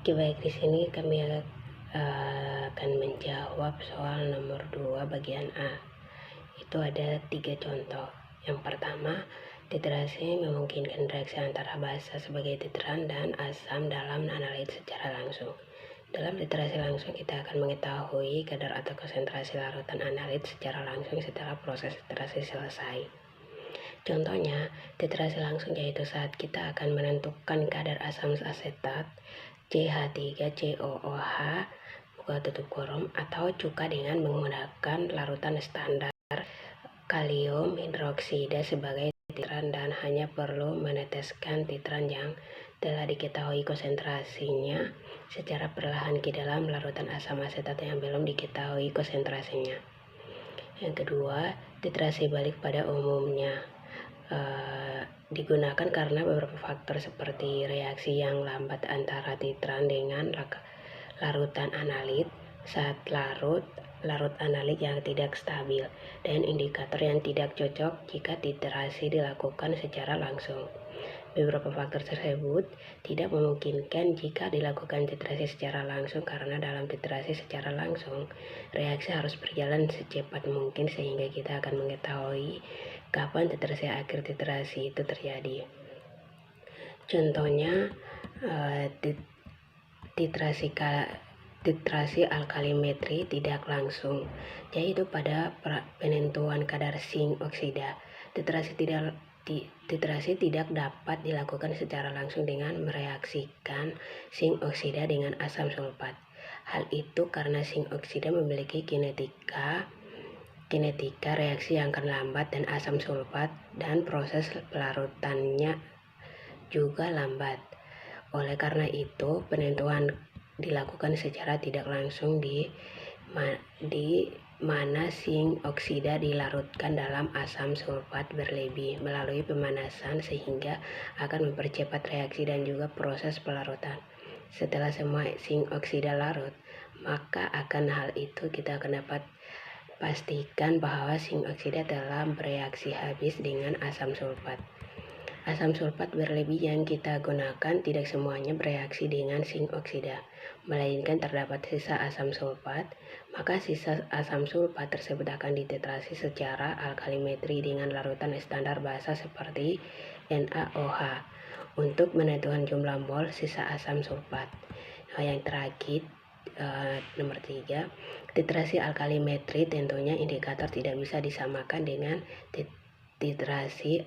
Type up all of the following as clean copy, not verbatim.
Oke, baik, di sini kami akan menjawab soal nomor 2 bagian A. Itu ada 3 contoh. Yang pertama, titrasi memungkinkan reaksi antara basa sebagai titran dan asam dalam analit secara langsung. Dalam titrasi langsung, kita akan mengetahui kadar atau konsentrasi larutan analit secara langsung setelah proses titrasi selesai. Contohnya, titrasi langsung yaitu saat kita akan menentukan kadar asam asetat CH3COOH buka tutup kurung atau cuka dengan menggunakan larutan standar kalium hidroksida sebagai titran dan hanya perlu meneteskan titran yang telah diketahui konsentrasinya secara perlahan ke dalam larutan asam asetat yang belum diketahui konsentrasinya. Yang kedua, titrasi balik pada umumnya digunakan karena beberapa faktor seperti reaksi yang lambat antara titran dengan larutan analit saat larut analit yang tidak stabil, dan indikator yang tidak cocok jika titrasi dilakukan secara langsung. Beberapa faktor tersebut tidak memungkinkan jika dilakukan titrasi secara langsung karena dalam titrasi secara langsung, reaksi harus berjalan secepat mungkin sehingga kita akan mengetahui kapan titrasi akhir titrasi itu terjadi. Contohnya, titrasi alkalimetri tidak langsung, yaitu pada penentuan kadar zinc oksida. Titrasi tidak dapat dilakukan secara langsung dengan mereaksikan zinc oksida dengan asam sulfat. Hal itu karena zinc oksida memiliki kinetika reaksi yang akan lambat dan asam sulfat dan proses pelarutannya juga lambat. Oleh karena itu, penentuan dilakukan secara tidak langsung di mana zinc oksida dilarutkan dalam asam sulfat berlebih melalui pemanasan sehingga akan mempercepat reaksi dan juga proses pelarutan. Setelah semua zinc oksida larut, maka akan hal itu kita akan dapat pastikan bahwa zinc oksida telah bereaksi habis dengan asam sulfat. Asam sulfat berlebih yang kita gunakan tidak semuanya bereaksi dengan zinc oksida, melainkan terdapat sisa asam sulfat. Maka sisa asam sulfat tersebut akan dititrasi secara alkalimetri dengan larutan standar basa seperti NaOH untuk menentukan jumlah mol sisa asam sulfat. Nah, yang terakhir, nomor 3, titrasi alkalimetri tentunya indikator tidak bisa disamakan dengan titrasi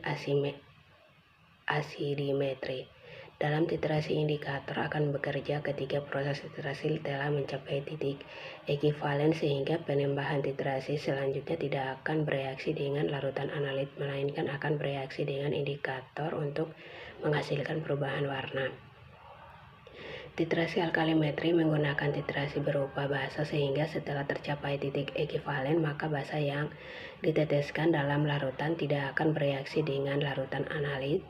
asidimetri. Dalam titrasi, indikator akan bekerja ketika proses titrasi telah mencapai titik ekivalen sehingga penambahan titrasi selanjutnya tidak akan bereaksi dengan larutan analit melainkan akan bereaksi dengan indikator untuk menghasilkan perubahan warna. Titrasi alkalimetri menggunakan titrasi berupa basa sehingga setelah tercapai titik ekivalen maka basa yang diteteskan dalam larutan tidak akan bereaksi dengan larutan analit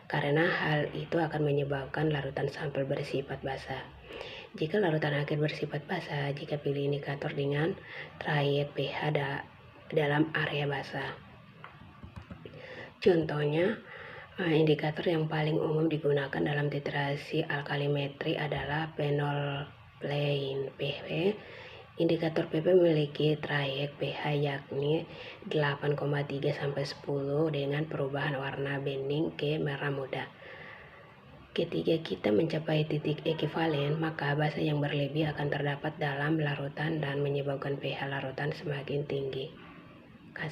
karena hal itu akan menyebabkan larutan sampel bersifat basa. Jika larutan akhir bersifat basa, jika pilih indikator dengan trayek pH dalam area basa. Contohnya, indikator yang paling umum digunakan dalam titrasi alkalimetri adalah phenolphthalein PP. Indikator PP memiliki trayek pH yakni 8,3 sampai 10 dengan perubahan warna bening ke merah muda. Ketika kita mencapai titik ekivalen, maka basa yang berlebih akan terdapat dalam larutan dan menyebabkan pH larutan semakin tinggi.